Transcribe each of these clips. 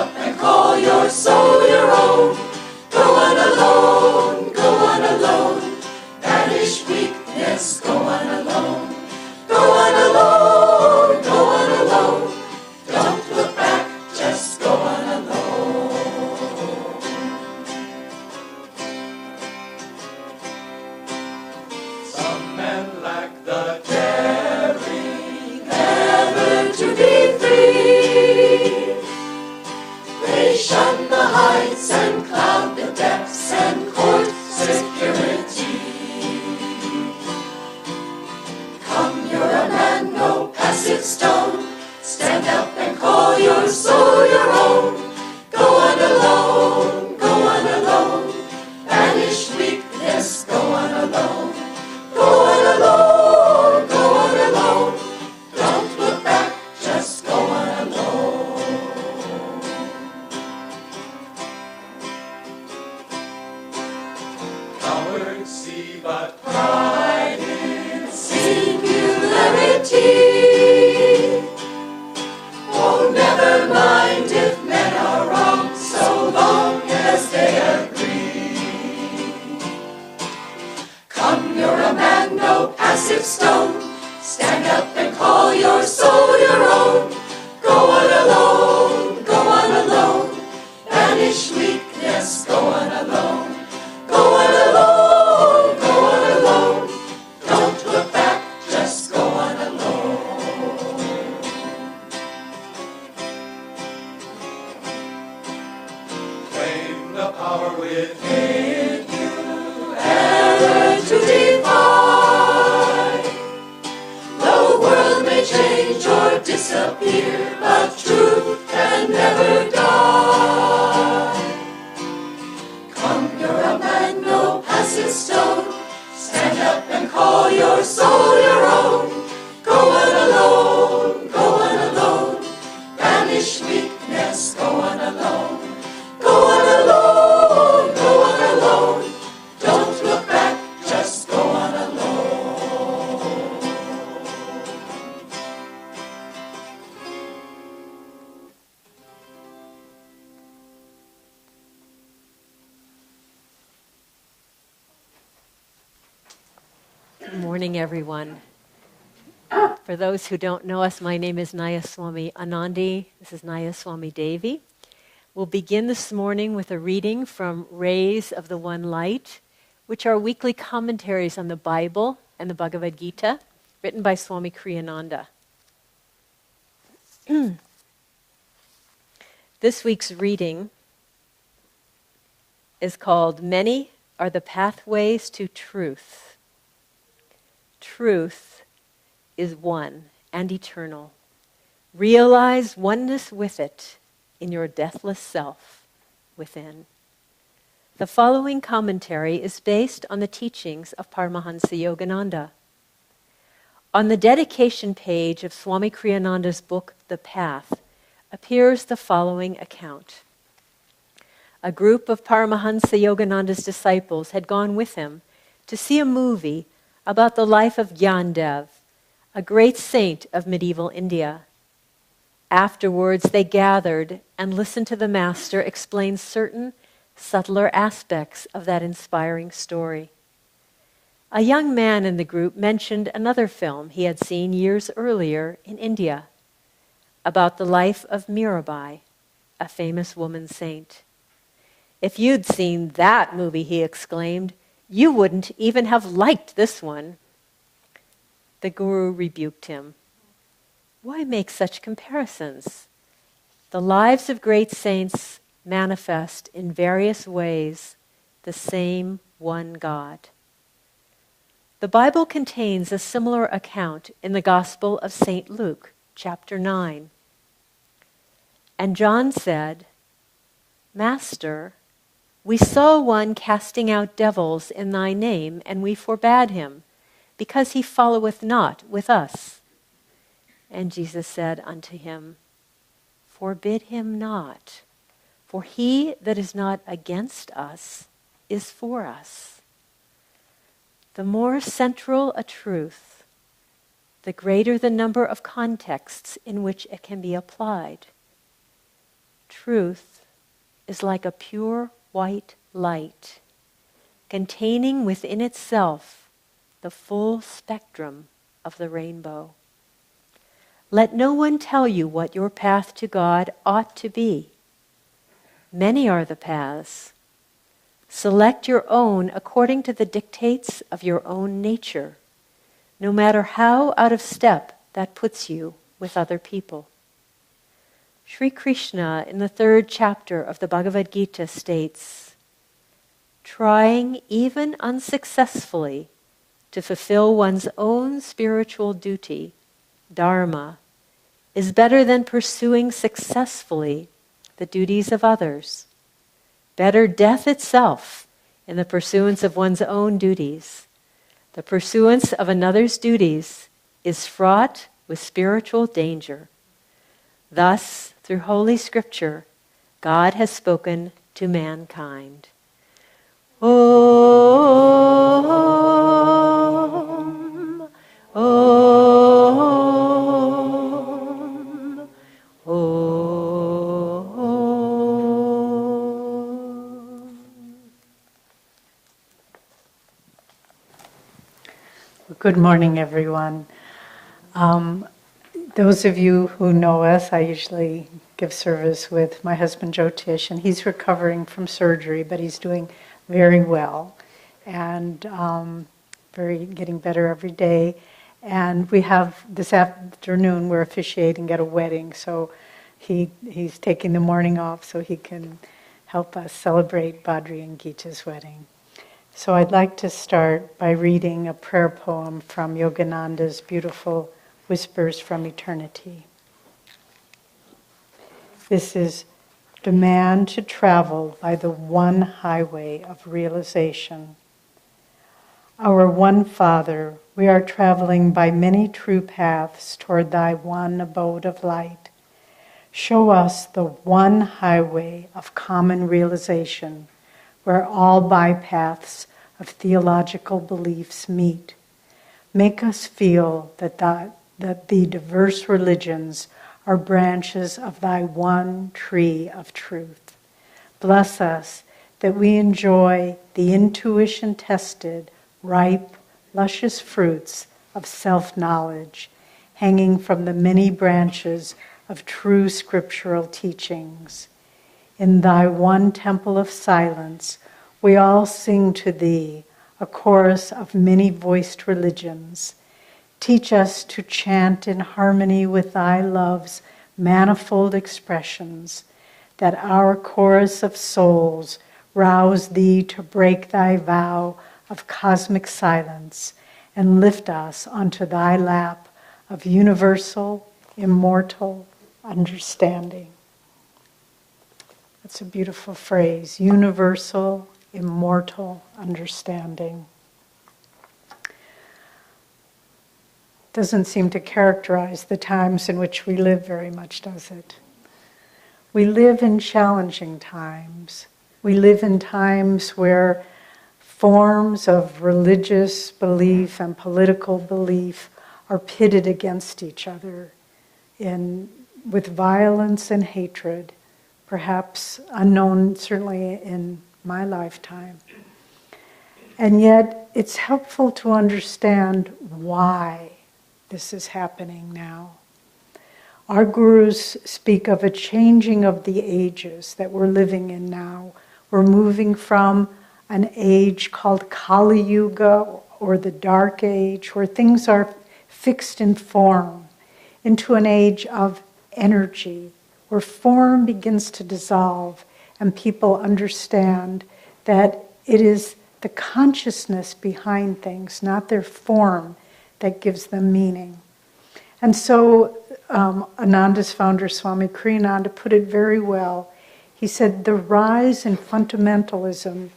up and call your soul your own. Go on alone, go on alone. Banish weakness, go on alone. Go on alone, go on alone. Don't look back, just go on alone. Some men lack the daring ever to be free. They shun the heights and cloud the depths and court security. Come, you're a man, no passive stone. Stand up and call your soul your own. Go on alone, go on alone. Banish weakness, go on alone. Go on alone, go on alone. Don't look back, just go on alone. Cowards see but pride in singularity. Oh, never mind if men are wrong, so long as they agree. Come, you're a man, no passive stone. Stand up and call your soul your own. Go on alone, go on alone. Banish weakness, go on alone. Go on alone, go on alone. Don't look back, just go on alone. Claim the power within you, ever to defy. The world may change or disappear, but truth can never die. Come, you're a man, no passive stone. Stand up and call your soul your own. Go on alone, go on alone. Banish weakness, go on alone. Go on alone, go on alone. Don't look back, just go on alone. Good morning, everyone. For those who don't know us, my name is Nayaswami Anandi. This is Nayaswami Devi. We'll begin this morning with a reading from Rays of the One Light, which are weekly commentaries on the Bible and the Bhagavad Gita, written by Swami Kriyananda. This week's reading is called Many Are the Pathways to Truth. Truth is one and eternal. Realize oneness with it in your deathless self within. The following commentary is based on the teachings of Paramahansa Yogananda. On the dedication page of Swami Kriyananda's book, The Path, appears the following account. A group of Paramahansa Yogananda's disciples had gone with him to see a movie about the life of Gyandev, a great saint of medieval India. Afterwards, they gathered and listened to the master explain certain subtler aspects of that inspiring story. A young man in the group mentioned another film he had seen years earlier in India about the life of Mirabai, a famous woman saint. If you'd seen that movie, he exclaimed, you wouldn't even have liked this one. The Guru rebuked him. Why make such comparisons? The lives of great saints manifest in various ways the same one God. The Bible contains a similar account in the Gospel of St. Luke, chapter 9. And John said, Master, we saw one casting out devils in thy name, and we forbade him, because he followeth not with us. And Jesus said unto him, Forbid him not, for he that is not against us is for us. The more central a truth, the greater the number of contexts in which it can be applied. truth is like a pure white light, containing within itself the full spectrum of the rainbow. Let no one tell you what your path to God ought to be. Many are the paths. Select your own according to the dictates of your own nature, no matter how out of step that puts you with other people. Sri Krishna, in the 3rd chapter of the Bhagavad Gita, states, trying even unsuccessfully to fulfill one's own spiritual duty, dharma, is better than pursuing successfully the duties of others. Better death itself in the pursuance of one's own duties. The pursuance of another's duties is fraught with spiritual danger. Thus, through Holy Scripture, God has spoken to mankind. Om, Om, Om. Good morning, everyone. Those of you who know us, I usually give service with my husband Jyotish, and he's recovering from surgery, but he's doing very well and getting better every day. And we have this afternoon we're officiating at a wedding, so he's taking the morning off so he can help us celebrate Badri and Gita's wedding. So I'd like to start by reading a prayer poem from Yogananda's beautiful Whispers from Eternity. This is demand to travel by the one highway of realization. Our one Father, we are traveling by many true paths toward thy one abode of light. Show us the one highway of common realization, where all bypaths of theological beliefs meet. Make us feel that the diverse religions are branches of thy one tree of truth. Bless us that we enjoy the intuition-tested, ripe, luscious fruits of self-knowledge hanging from the many branches of true scriptural teachings. In thy one temple of silence, we all sing to thee a chorus of many-voiced religions. Teach us to chant in harmony with thy love's manifold expressions, that our chorus of souls rouse thee to break thy vow of cosmic silence and lift us onto thy lap of universal, immortal understanding. That's a beautiful phrase, universal, immortal understanding. Doesn't seem to characterize the times in which we live very much, does it? We live in challenging times. We live in times where forms of religious belief and political belief are pitted against each other with violence and hatred, perhaps unknown certainly in my lifetime. And yet it's helpful to understand why this is happening now. Our gurus speak of a changing of the ages that we're living in now. We're moving from an age called Kali Yuga, or the Dark Age, where things are fixed in form, into an age of energy, where form begins to dissolve and people understand that it is the consciousness behind things, not their form, that gives them meaning. And so Ananda's founder, Swami Kriyananda, put it very well. He said, the rise in fundamentalism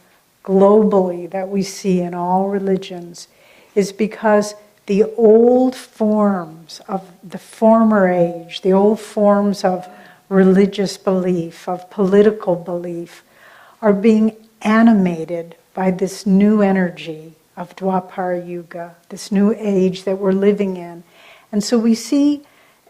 globally that we see in all religions is because the old forms of the former age, the old forms of religious belief, of political belief, are being animated by this new energy of Dwapara Yuga, this new age that we're living in. And so we see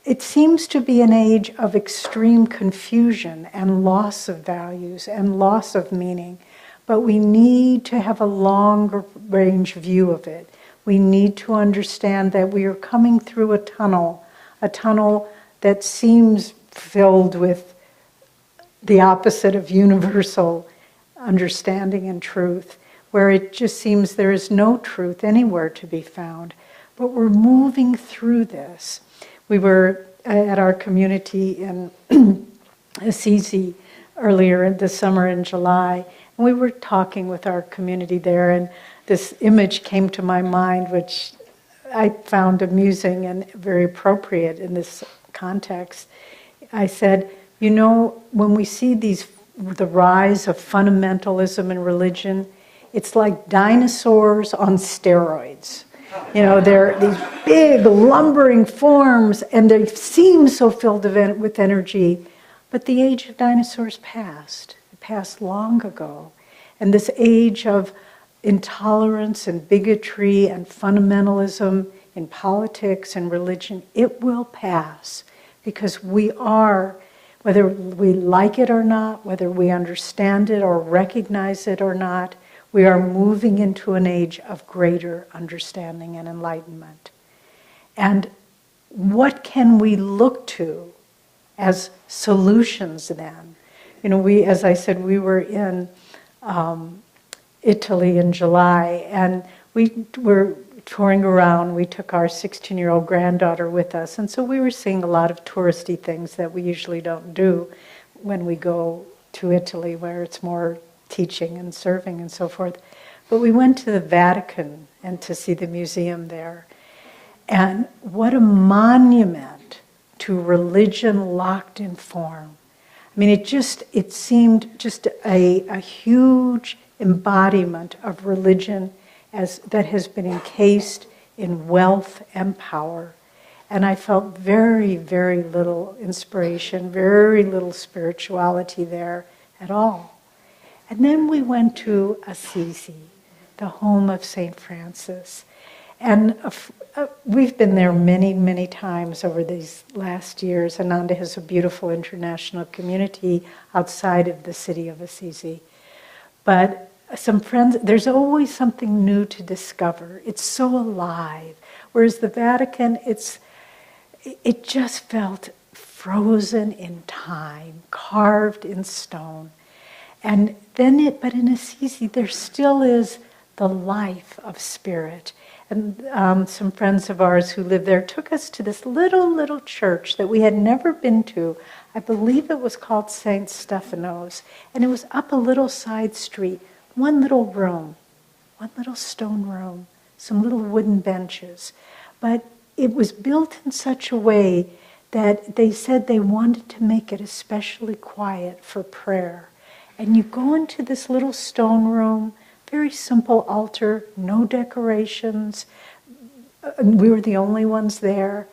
it seems to be an age of extreme confusion and loss of values and loss of meaning. But we need to have a longer range view of it. We need to understand that we are coming through a tunnel that seems filled with the opposite of universal understanding and truth, where it just seems there is no truth anywhere to be found. But we're moving through this. We were at our community in Assisi earlier this summer in July, and we were talking with our community there, and this image came to my mind, which I found amusing and very appropriate in this context. I said, you know, when we see the rise of fundamentalism in religion, it's like dinosaurs on steroids. You know, they're these big, lumbering forms, and they seem so filled with energy. But the age of dinosaurs passed. It passed long ago. And this age of intolerance and bigotry and fundamentalism in politics and religion, it will pass. Because we are, whether we like it or not, whether we understand it or recognize it or not, we are moving into an age of greater understanding and enlightenment. And what can we look to as solutions then? You know, as I said, we were in Italy in July, and we were touring around. We took our 16-year-old granddaughter with us, and so we were seeing a lot of touristy things that we usually don't do when we go to Italy, where it's more teaching and serving and so forth. But we went to the Vatican and to see the museum there. And what a monument to religion locked in form. I mean, it seemed just a huge embodiment of religion that has been encased in wealth and power. And I felt very, very little inspiration, very little spirituality there at all. And then we went to Assisi, the home of St. Francis. And we've been there many, many times over these last years. Ananda has a beautiful international community outside of the city of Assisi. But some friends, there's always something new to discover. It's so alive. Whereas the Vatican, it just felt frozen in time, carved in stone. And then but in Assisi, there still is the life of spirit. And some friends of ours who live there took us to this little church that we had never been to. I believe it was called St. Stephanos. And it was up a little side street, one little room, one little stone room, some little wooden benches. But it was built in such a way that they said they wanted to make it especially quiet for prayer. And you go into this little stone room, very simple altar, no decorations. We were the only ones there.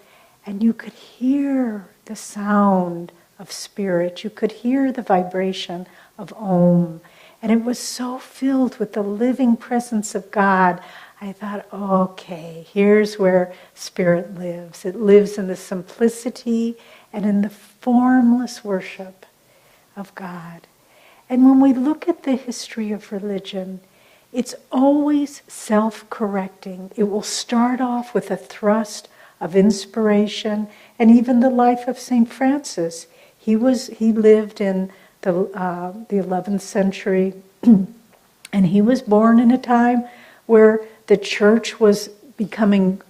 And you could hear the sound of spirit. You could hear the vibration of Om. And it was so filled with the living presence of God. I thought, okay, here's where spirit lives. It lives in the simplicity and in the formless worship of God. And when we look at the history of religion, it's always self-correcting. It will start off with a thrust of inspiration, and even the life of St. Francis. He lived in the 11th century, and he was born in a time where the church was becoming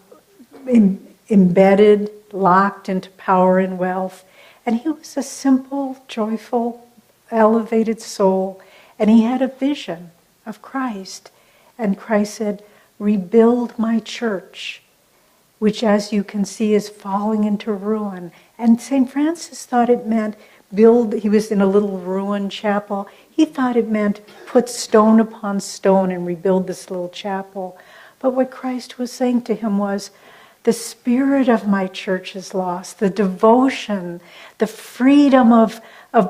embedded, locked into power and wealth. And he was a simple, joyful, elevated soul, and he had a vision of Christ. And Christ said, "Rebuild my church," which, as you can see, is falling into ruin. And St. Francis thought it meant he was in a little ruined chapel. He thought it meant put stone upon stone and rebuild this little chapel. But what Christ was saying to him was, the spirit of my church is lost, the devotion, the freedom of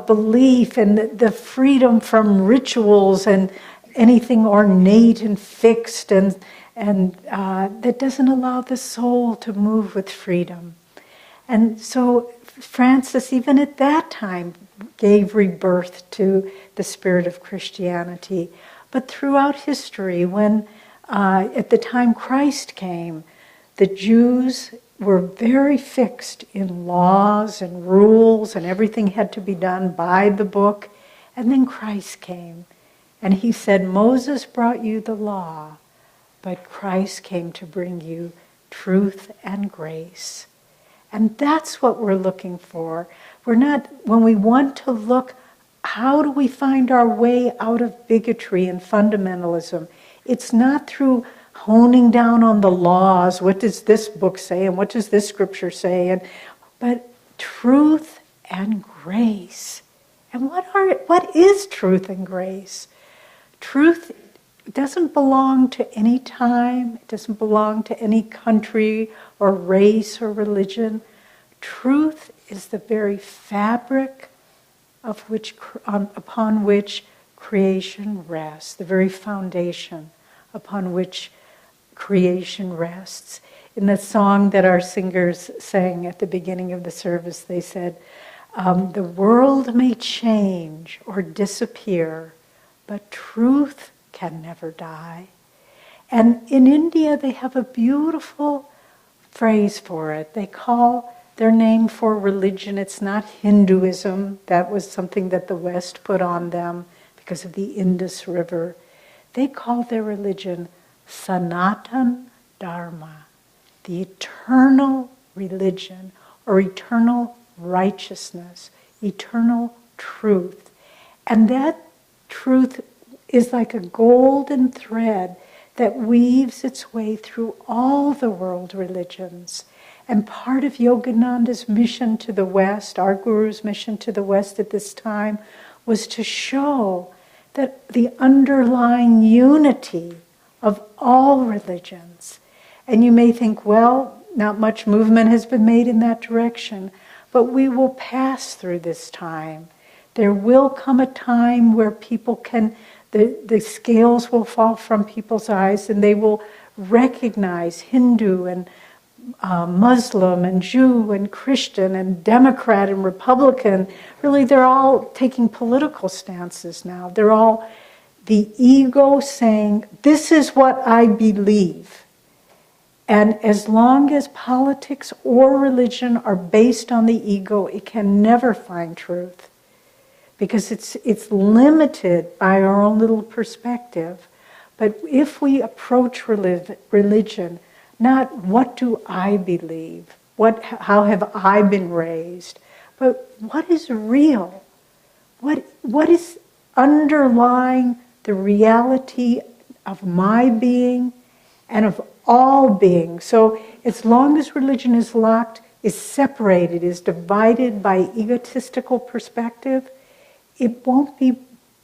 belief, and the freedom from rituals and anything ornate and fixed, and that doesn't allow the soul to move with freedom. And so Francis, even at that time, gave rebirth to the spirit of Christianity. But throughout history, when at the time Christ came, the Jews were very fixed in laws and rules, and everything had to be done by the book. And then Christ came, and he said, Moses brought you the law, but Christ came to bring you truth and grace. And that's what we're looking for. We're not, when we want to look, how do we find our way out of bigotry and fundamentalism? It's not through honing down on the laws, what does this book say and what does this scripture say, but truth and grace. And what is truth and grace? Truth doesn't belong to any time, it doesn't belong to any country or race or religion. Truth is the very fabric upon which creation rests, the very foundation upon which creation rests. In the song that our singers sang at the beginning of the service, they said, the world may change or disappear, but truth can never die. And in India, they have a beautiful phrase for it. They call their name for religion, it's not Hinduism. That was something that the West put on them because of the Indus River. They call their religion Sanatan Dharma, the eternal religion or eternal righteousness, eternal truth. And that truth is like a golden thread that weaves its way through all the world religions. And part of Yogananda's mission to the West, our Guru's mission to the West at this time, was to show that the underlying unity of all religions. And you may think, well, not much movement has been made in that direction, but we will pass through this time. There will come a time where people can, the scales will fall from people's eyes and they will recognize Hindu and Muslim and Jew and Christian and Democrat and Republican. Really, they're all taking political stances now. They're all the ego saying, this is what I believe. And as long as politics or religion are based on the ego, it can never find truth. Because it's limited by our own little perspective. But if we approach religion, not what do I believe, how have I been raised, but what is real? What is underlying the reality of my being and of all beings? So as long as religion is locked, is separated, is divided by egotistical perspective, it won't be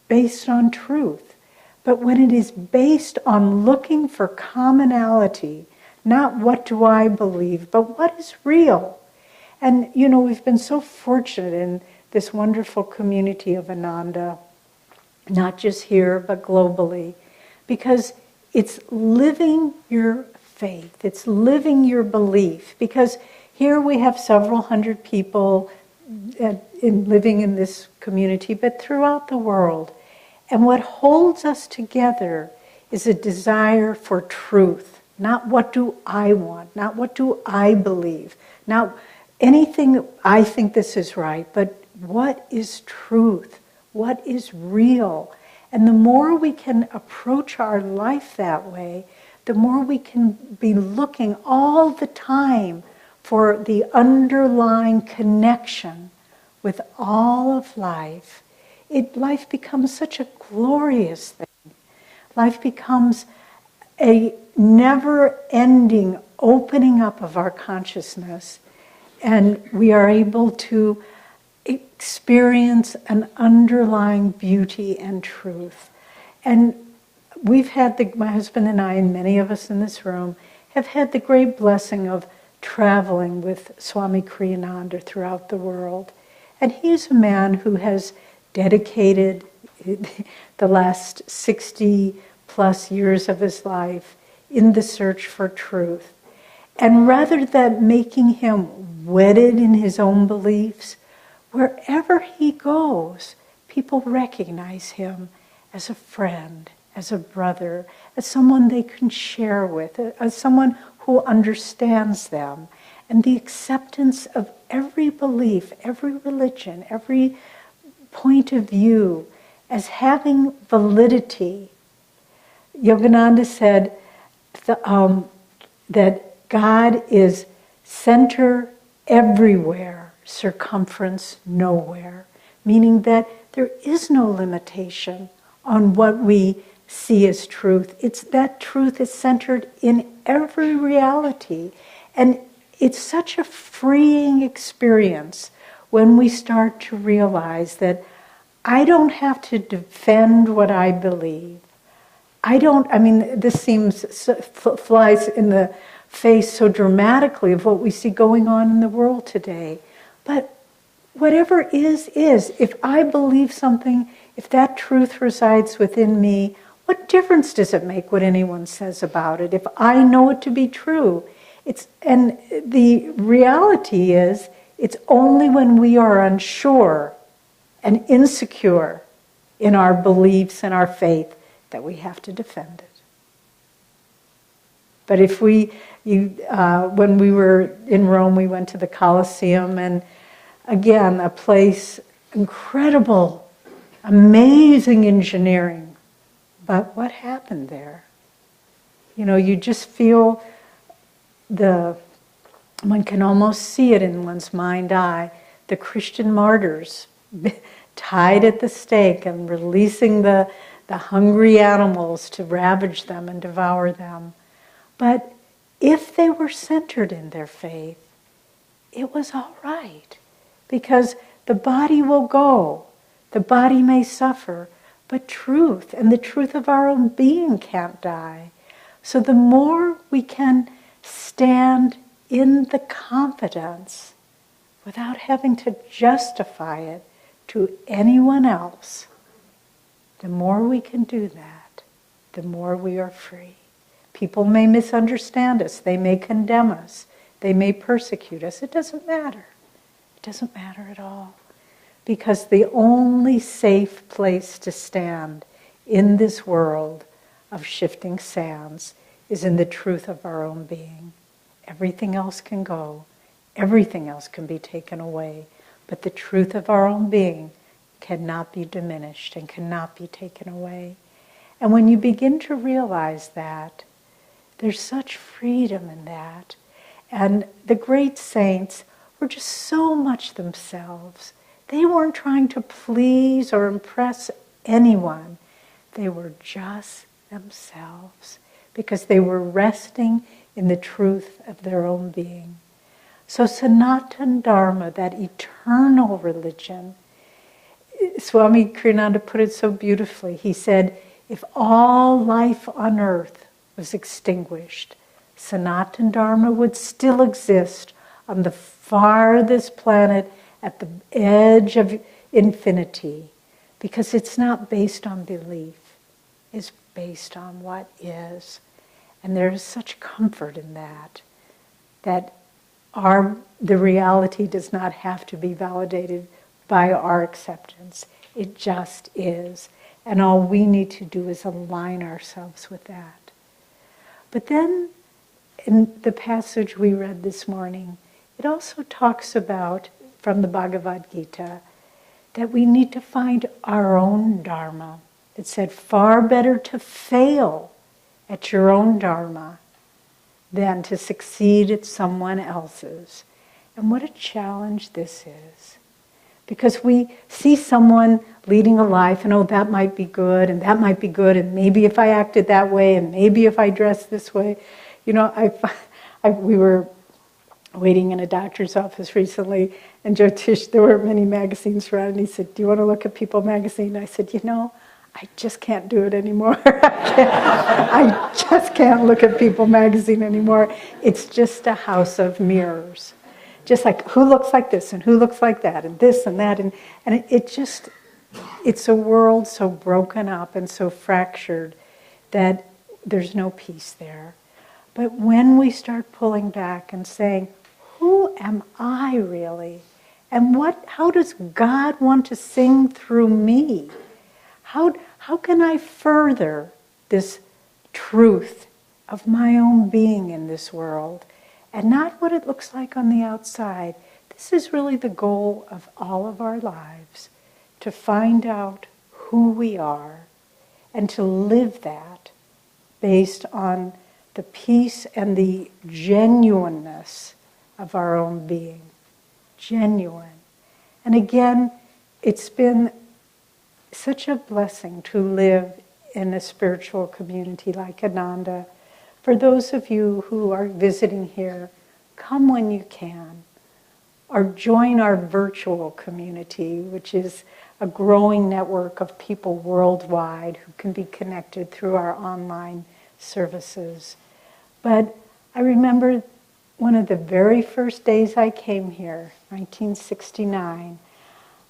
based on truth. But when it is based on looking for commonality, not what do I believe, but what is real. And, we've been so fortunate in this wonderful community of Ananda, not just here, but globally, because it's living your faith, it's living your belief. Because here we have several hundred people living in this community, but throughout the world. And what holds us together is a desire for truth. Not what do I want, not what do I believe, not anything I think this is right, but what is truth, what is real. And the more we can approach our life that way, the more we can be looking all the time for the underlying connection with all of life. Life becomes such a glorious thing. Life becomes a never-ending opening up of our consciousness, and we are able to experience an underlying beauty and truth. And we've had, my husband and I, and many of us in this room, have had the great blessing of traveling with Swami Kriyananda throughout the world. And he's a man who has dedicated the last 60 plus years of his life in the search for truth. And rather than making him wedded in his own beliefs, wherever he goes, people recognize him as a friend, as a brother, as someone they can share with, as someone who understands them. And the acceptance of every belief, every religion, every point of view as having validity. Yogananda said that God is center everywhere, circumference nowhere, meaning that there is no limitation on what we see as truth. It's that truth is centered in every reality. And it's such a freeing experience when we start to realize that I don't have to defend what I believe. This flies in the face so dramatically of what we see going on in the world today. But whatever is. If I believe something, if that truth resides within me, what difference does it make what anyone says about it? If I know it to be true, and the reality is, it's only when we are unsure and insecure in our beliefs and our faith that we have to defend it. But if when we were in Rome, we went to the Colosseum, and again, a place, incredible, amazing engineering. But what happened there? You just feel one can almost see it in one's mind eye, the Christian martyrs tied at the stake and releasing the hungry animals to ravage them and devour them. But if they were centered in their faith, it was all right. Because the body will go, the body may suffer, but truth and the truth of our own being can't die. So the more we can stand in the confidence without having to justify it to anyone else, the more we can do that, the more we are free. People may misunderstand us, they may condemn us, they may persecute us. It doesn't matter. It doesn't matter at all. Because the only safe place to stand in this world of shifting sands is in the truth of our own being. Everything else can go. Everything else can be taken away. But the truth of our own being cannot be diminished and cannot be taken away. And when you begin to realize that, there's such freedom in that. And the great saints were just so much themselves. They weren't trying to please or impress anyone. They were just themselves because they were resting in the truth of their own being. So Sanatana Dharma, that eternal religion, Swami Kriyananda put it so beautifully. He said, if all life on earth was extinguished, Sanatana Dharma would still exist on the farthest planet at the edge of infinity, because it's not based on belief, it's based on what is. And there is such comfort in that the reality does not have to be validated by our acceptance. It just is. And all we need to do is align ourselves with that. But then, in the passage we read this morning, it also talks about, from the Bhagavad Gita, that we need to find our own Dharma. It said, far better to fail at your own Dharma than to succeed at someone else's. And what a challenge this is. Because we see someone leading a life, and that might be good, and that might be good, and maybe if I acted that way, and maybe if I dressed this way. We were waiting in a doctor's office recently, and Jyotish, there were many magazines around, and he said, do you want to look at People magazine? I said, I just can't do it anymore. I just can't look at People magazine anymore. It's just a house of mirrors. Just like, who looks like this, and who looks like that, and this and that, and it's a world so broken up and so fractured that there's no peace there. But when we start pulling back and saying, who am I really? And how does God want to sing through me? How can I further this truth of my own being in this world? And not what it looks like on the outside. This is really the goal of all of our lives, to find out who we are and to live that based on the peace and the genuineness of our own being. Genuine. And again, it's been such a blessing to live in a spiritual community like Ananda. For those of you who are visiting here, come when you can, or join our virtual community, which is a growing network of people worldwide who can be connected through our online services. But I remember one of the very first days I came here, 1969,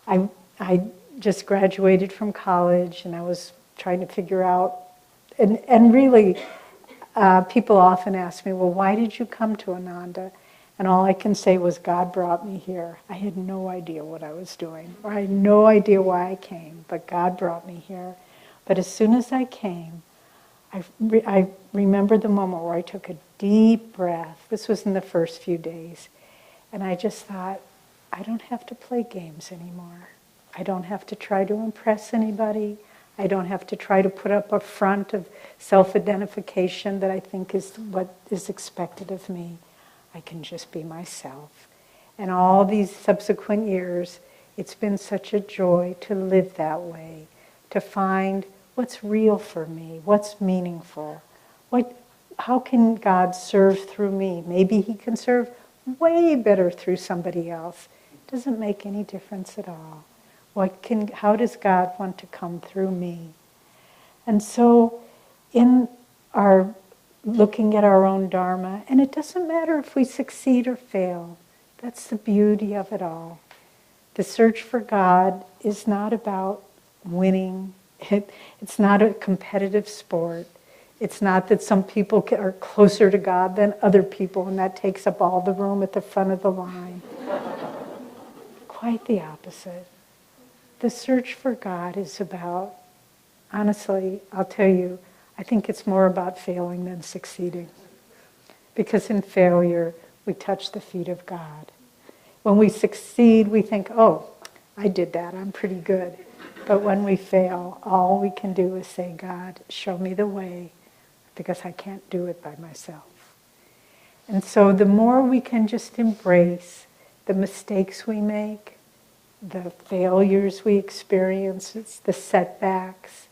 I just graduated from college and I was trying to figure out, and really people often ask me, well, why did you come to Ananda? And all I can say was, God brought me here. I had no idea what I was doing, or I had no idea why I came, but God brought me here. But as soon as I came, I remember the moment where I took a deep breath. This was in the first few days. And I just thought, I don't have to play games anymore. I don't have to try to impress anybody. I don't have to try to put up a front of self-identification that I think is what is expected of me. I can just be myself. And all these subsequent years, it's been such a joy to live that way, to find what's real for me, what's meaningful, how can God serve through me? Maybe He can serve way better through somebody else. It doesn't make any difference at all. How does God want to come through me? And so in our looking at our own Dharma, and it doesn't matter if we succeed or fail, that's the beauty of it all. The search for God is not about winning. It's not a competitive sport. It's not that some people are closer to God than other people, and that takes up all the room at the front of the line. Quite the opposite. The search for God is about, honestly, I'll tell you, I think it's more about failing than succeeding. Because in failure, we touch the feet of God. When we succeed, we think, oh, I did that, I'm pretty good. But when we fail, all we can do is say, God, show me the way, because I can't do it by myself. And so the more we can just embrace the mistakes we make, the failures we experience, the setbacks,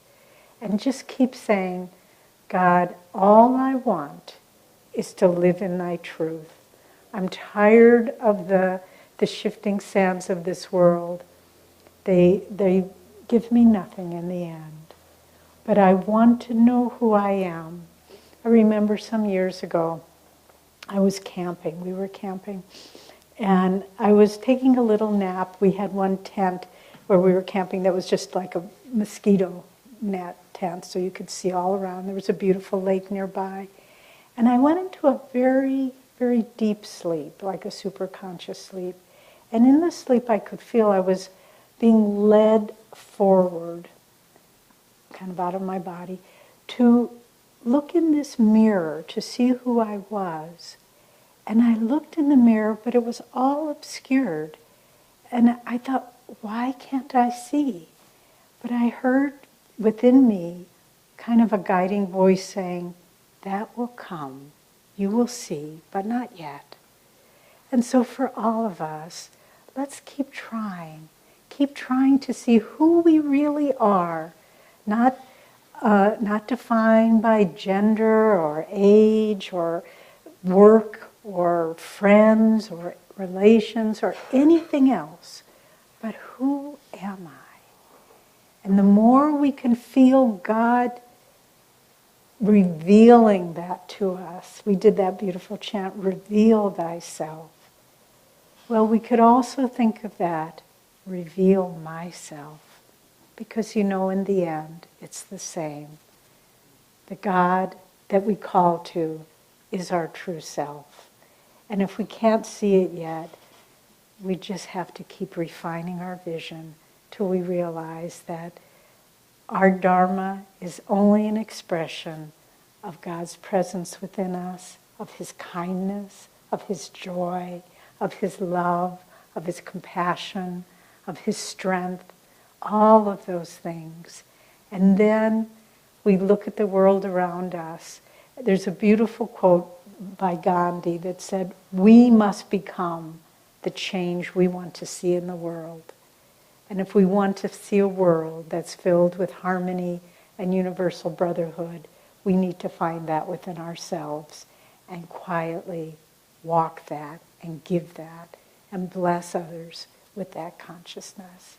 and just keep saying, God, all I want is to live in thy truth. I'm tired of the shifting sands of this world. They give me nothing in the end. But I want to know who I am. I remember some years ago, I was camping. We were camping. And I was taking a little nap. We had one tent where we were camping that was just like a mosquito net tent, so you could see all around. There was a beautiful lake nearby. And I went into a very, very deep sleep, like a superconscious sleep. And in the sleep, I could feel I was being led forward, kind of out of my body, to look in this mirror to see who I was. And I looked in the mirror, but it was all obscured. And I thought, why can't I see? But I heard within me kind of a guiding voice saying, that will come. You will see, but not yet. And so for all of us, let's keep trying. Keep trying to see who we really are, not defined by gender or age or work or friends or relations or anything else, but who am I? And the more we can feel God revealing that to us, we did that beautiful chant, reveal thyself. Well, we could also think of that, reveal myself. Because in the end, it's the same. The God that we call to is our true self. And if we can't see it yet, we just have to keep refining our vision till we realize that our Dharma is only an expression of God's presence within us, of His kindness, of His joy, of His love, of His compassion, of His strength, all of those things. And then we look at the world around us. There's a beautiful quote by Gandhi that said, "We must become the change we want to see in the world." And if we want to see a world that's filled with harmony and universal brotherhood, we need to find that within ourselves and quietly walk that and give that and bless others with that consciousness.